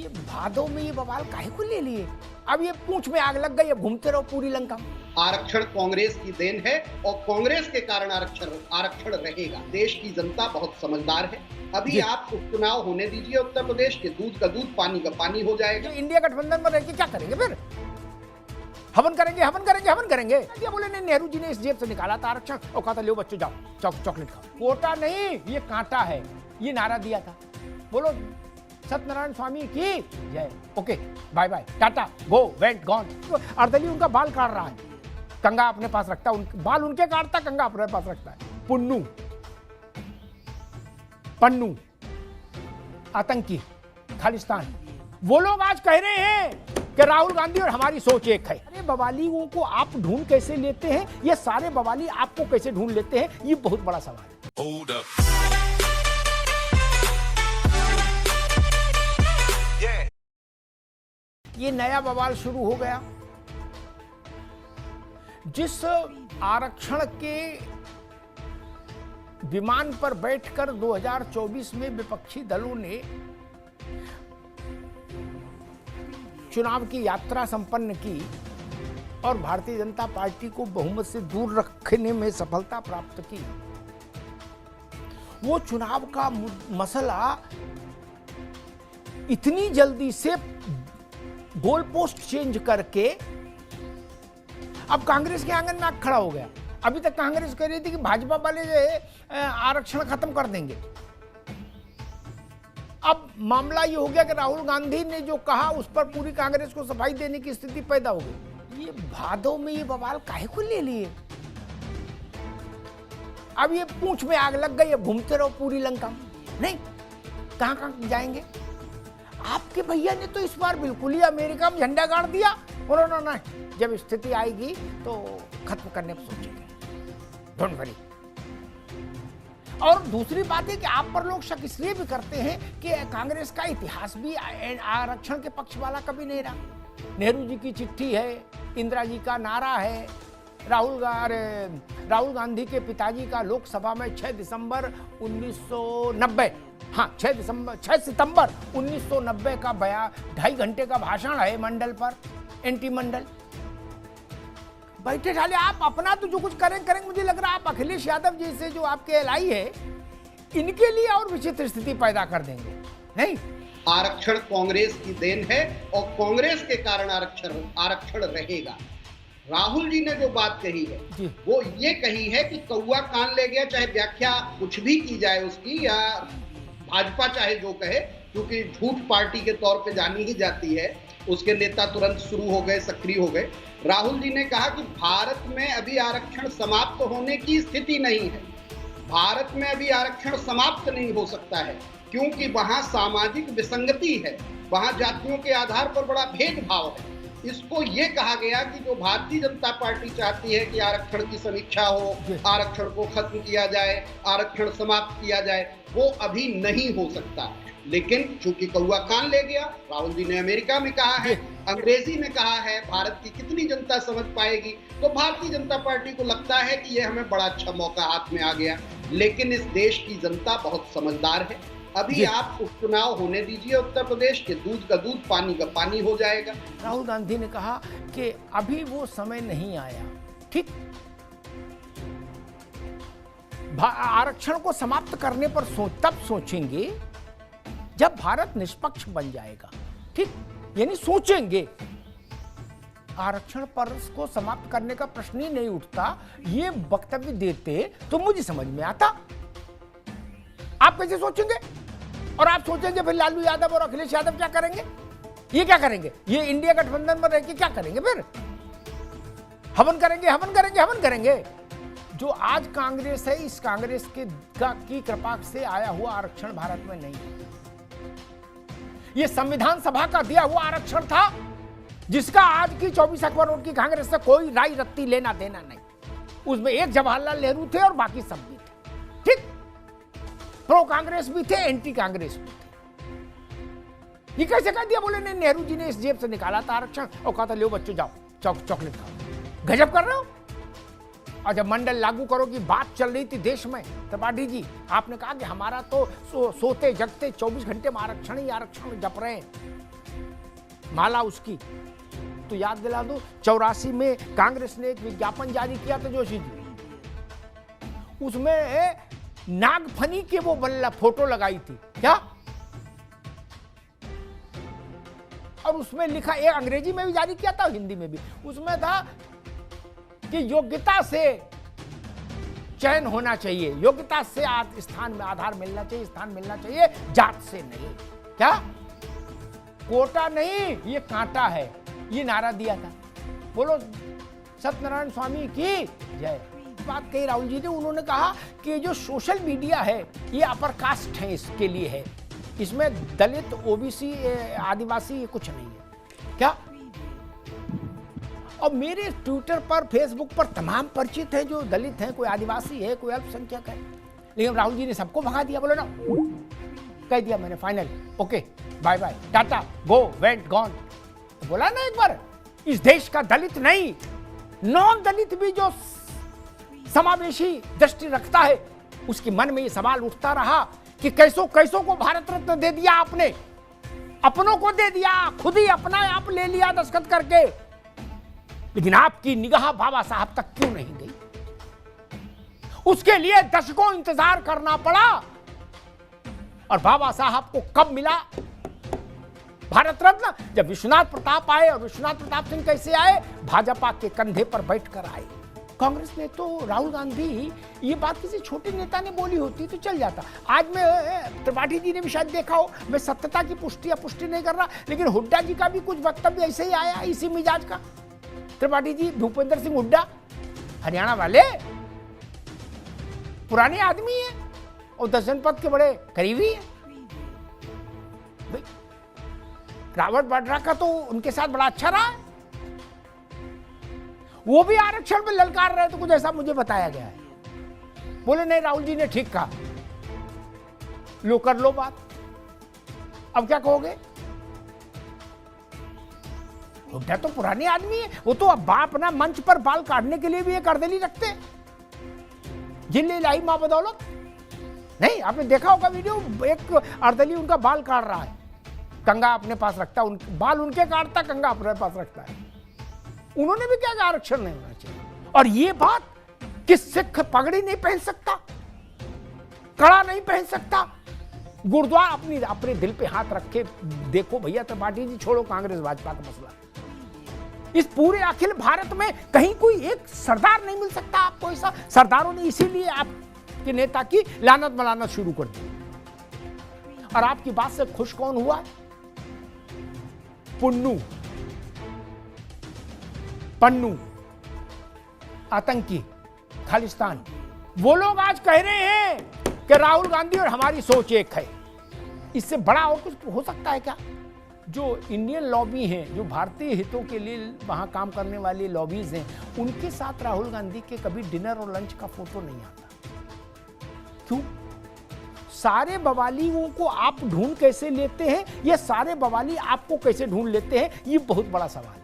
ये भादों में ये बवाल काहे को ले लिए? अब ये पूंछ में आग लग गई, अब घूमते रहो पूरी लंका में। आरक्षण कांग्रेस की देन है और कांग्रेस के कारण आरक्षण रहेगा। देश की जनता बहुत समझदार है। अभी आप उपचुनाव होने दीजिए, उत्तर प्रदेश के दूध का दूध पानी का पानी हो जाएगा। तो इंडिया गठबंधन में रह के क्या करेंगे फिर? हवन करेंगे, हवन करेंगे, हवन करेंगे। ये बोले नहीं, नेहरू जी ने इस जेब से निकाला था आरक्षण और कहा था लो बच्चों जाओ चॉकलेट खाओ। कोटा नहीं, ये कांटा है, ये नारा दिया था। बोलो सत्यनारायण स्वामी की जय। Okay bye bye tata go went gone. अर्दली उनका बाल काट रहा है, कंगा अपने पास रखता है, बाल उनके काटता, कंगा अपने पास रखता है। पुन्नू पन्नू आतंकी खालिस्तान, वो लोग आज कह रहे हैं कि राहुल गांधी और हमारी सोच एक है। अरे बवालियों को आप ढूंढ कैसे लेते हैं? ये सारे बवाली आपको कैसे ढूंढ लेते हैं? ये बहुत बड़ा सवाल है। ये नया बवाल शुरू हो गया। जिस आरक्षण के विमान पर बैठकर 2024 में विपक्षी दलों ने चुनाव की यात्रा संपन्न की और भारतीय जनता पार्टी को बहुमत से दूर रखने में सफलता प्राप्त की, वो चुनाव का मसला इतनी जल्दी से गोल पोस्ट चेंज करके अब कांग्रेस के आंगन में आग खड़ा हो गया। अभी तक कांग्रेस कह रही थी कि भाजपा वाले आरक्षण खत्म कर देंगे। अब मामला ये हो गया कि राहुल गांधी ने जो कहा उस पर पूरी कांग्रेस को सफाई देने की स्थिति पैदा हो गई। ये भादों में ये बवाल काहे को ले लिए? अब ये पूंछ में आग लग गई, अब घूमते रहो पूरी लंका में। नहीं, कहां कहां जाएंगे? आपके भैया ने तो इस बार बिल्कुल ही अमेरिका में झंडा गाड़ दिया। उन्होंने जब स्थिति आएगी तो खत्म करने पर सोचेंगे, डोंट वरी। और दूसरी बात है कि आप पर लोग शक इसलिए भी करते हैं कि कांग्रेस का इतिहास भी आरक्षण के पक्ष वाला कभी नहीं रहा। नेहरू जी की चिट्ठी है, इंदिरा जी का नारा है, राहुल गांधी के पिताजी का लोकसभा में 6 दिसंबर 1990, हाँ 6 सितंबर 1990 का 2.5 घंटे का भाषण है मंडल पर, एनटी मंडल। बैठे ठाले आप अपना तो जो कुछ करेंगे। मुझे लग रहा है आप अखिलेश यादव जैसे जो आपके एलआई है, इनके लिए और विचित्र स्थिति पैदा कर देंगे। नहीं, आरक्षण कांग्रेस की देन है और कांग्रेस के कारण आरक्षण रहेगा। राहुल जी ने जो बात कही है वो ये कही है कि कौआ कान ले गया, चाहे व्याख्या कुछ भी की जाए उसकी, या भाजपा चाहे जो कहे, क्योंकि झूठ पार्टी के तौर पे जानी ही जाती है। उसके नेता तुरंत शुरू हो गए, सक्रिय हो गए। राहुल जी ने कहा कि भारत में अभी आरक्षण समाप्त होने की स्थिति नहीं है। भारत में अभी आरक्षण समाप्त नहीं हो सकता है क्योंकि वहां सामाजिक विसंगति है, वहां जातियों के आधार पर बड़ा भेदभाव है। इसको ये कहा गया कि जो भारतीय जनता पार्टी चाहती है कि आरक्षण की समीक्षा हो, आरक्षण को खत्म किया जाए, आरक्षण समाप्त किया जाए, वो अभी नहीं हो सकता। लेकिन चूंकि कौआ कान ले गया, राहुल जी ने अमेरिका में कहा है, अंग्रेजी में कहा है, भारत की कितनी जनता समझ पाएगी, तो भारतीय जनता पार्टी को लगता है कि ये हमें बड़ा अच्छा मौका हाथ में आ गया। लेकिन इस देश की जनता बहुत समझदार है। अभी आप उपचुनाव होने दीजिए, उत्तर प्रदेश के दूध का दूध पानी का पानी हो जाएगा। राहुल गांधी ने कहा कि अभी वो समय नहीं आया। ठीक, आरक्षण को समाप्त करने पर तब सोचेंगे जब भारत निष्पक्ष बन जाएगा। ठीक, यानी सोचेंगे। आरक्षण पर को समाप्त करने का प्रश्न ही नहीं उठता, ये वक्तव्य देते तो मुझे समझ में आता। आप कैसे सोचेंगे? और आप सोचेंगे फिर लालू यादव और अखिलेश यादव क्या करेंगे? ये क्या करेंगे? ये इंडिया गठबंधन में रह के क्या करेंगे फिर? हवन करेंगे, हवन करेंगे, हवन करेंगे। जो आज कांग्रेस है, इस कांग्रेस की कृपा से आया हुआ आरक्षण भारत में नहीं है। ये संविधान सभा का दिया हुआ आरक्षण था, जिसका आज की 24 करोड़ की कांग्रेस से कोई राय रत्ती लेना देना नहीं। उसमें एक जवाहरलाल नेहरू थे और बाकी सब भी थे। ठीक, प्रो कांग्रेस भी थे, एंटी कांग्रेस भी थे। ये कैसे कह दिया? बोले नहीं, नेहरू जी ने इस जेब से निकाला था आरक्षण और कहा था लो बच्चों जाओ चॉकलेट खाओ। गजब कर रहे हो। और जब मंडल लागू करो की बात चल रही थी देश में, त्रिपाठी जी आपने कहा कि हमारा तो सोते जगते 24 घंटे में आरक्षण ही आरक्षण जप रहे हैं। माला उसकी। तो याद दिला दो, 84 में कांग्रेस ने एक विज्ञापन जारी किया था जोशी जी, उसमें नागफनी के वो फोटो लगाई थी क्या, और उसमें लिखा, एक अंग्रेजी में भी जारी किया था, हिंदी में भी, उसमें था कि योग्यता से चयन होना चाहिए, योग्यता से स्थान में आधार मिलना चाहिए, स्थान मिलना चाहिए, जात से नहीं। क्या कोटा नहीं, ये कांटा है, ये नारा दिया था। बोलो सत्यनारायण स्वामी की जय। बात कही राहुल जी ने, उन्होंने कहा कि जो सोशल मीडिया है ये अपर कास्ट है, इसके लिए है, इसमें दलित, ओबीसी, आदिवासी कुछ नहीं है क्या। और मेरे ट्विटर पर, फेसबुक पर तमाम परिचित हैं जो दलित हैं, कोई आदिवासी है, कोई अल्पसंख्यक है, लेकिन राहुल जी ने सबको भगा दिया। बोलो ना, कह दिया मैंने final, okay bye bye, tata, go, went, gone. बोला ना एक बार, इस देश का दलित नहीं, नॉन दलित भी जो समावेशी दृष्टि रखता है, उसके मन में ये सवाल उठता रहा कि कैसों कैसों को भारत रत्न दे दिया आपने, अपनों को दे दिया, खुद ही अपना आप ले लिया दस्तखत करके, लेकिन आपकी निगाह बाबा साहब तक क्यों नहीं गई। उसके लिए दशकों इंतजार करना पड़ा, और बाबा साहब को कब मिला भारत रत्न? जब विश्वनाथ प्रताप आए। और विश्वनाथ प्रताप सिंह कैसे आए? भाजपा के कंधे पर बैठकर आए। कांग्रेस ने तो, राहुल गांधी, ये बात किसी छोटे नेता ने बोली होती तो चल जाता। आज में त्रिपाठी जी ने भी शायद देखा हो, मैं सत्यता की पुष्टि अपुष्टि नहीं कर रहा, लेकिन हुड्डा जी का भी कुछ वक्तव्य ऐसे ही आया, इसी मिजाज का। त्रिपाठी जी, भूपेंद्र सिंह हुड्डा, हरियाणा वाले, पुराने आदमी है और दर्शन पथ के बड़े करीबी है। रावत वाड्रा का तो उनके साथ बड़ा अच्छा रहा है, वो भी आरक्षण में ललकार रहे, तो कुछ ऐसा मुझे बताया गया है। बोले नहीं, राहुल जी ने ठीक कहा, लो कर लो बात, अब क्या कहोगे? हुड्डा तो पुराने आदमी है, वो तो अब अपना मंच पर बाल काटने के लिए भी एक अर्दली रखते हैं, जिन लाई मां बदौलत। नहीं, आपने देखा होगा वीडियो, एक अर्दली उनका बाल काट रहा है, कंगा अपने पास रखता, बाल उनके काटता, कंगा अपने पास रखता है। उन्होंने भी क्या आरक्षण नहीं होना चाहिए। और ये बात कि सिख पगड़ी नहीं पहन सकता, कड़ा नहीं पहन सकता, गुरुद्वारा अपने दिल पे हाथ रखे, देखो भैया त्रिपाठी जी, छोड़ो कांग्रेस भाजपा का मसला, इस पूरे अखिल भारत में कहीं कोई एक सरदार नहीं मिल सकता आपको ऐसा। सरदारों ने इसीलिए आपके नेता की लानत मलानत शुरू कर दी। और आपकी बात से खुश कौन हुआ? पन्नू, आतंकी, खालिस्तान, वो लोग आज कह रहे हैं कि राहुल गांधी और हमारी सोच एक है। इससे बड़ा और कुछ हो सकता है क्या? जो इंडियन लॉबी हैं, जो भारतीय हितों के लिए वहां काम करने वाली लॉबीज हैं, उनके साथ राहुल गांधी के कभी डिनर और लंच का फोटो नहीं आता। क्यों? सारे बवालियों को आप ढूंढ कैसे लेते हैं, ये सारे बवाली आपको कैसे ढूंढ लेते हैं, ये बहुत बड़ा सवाल है।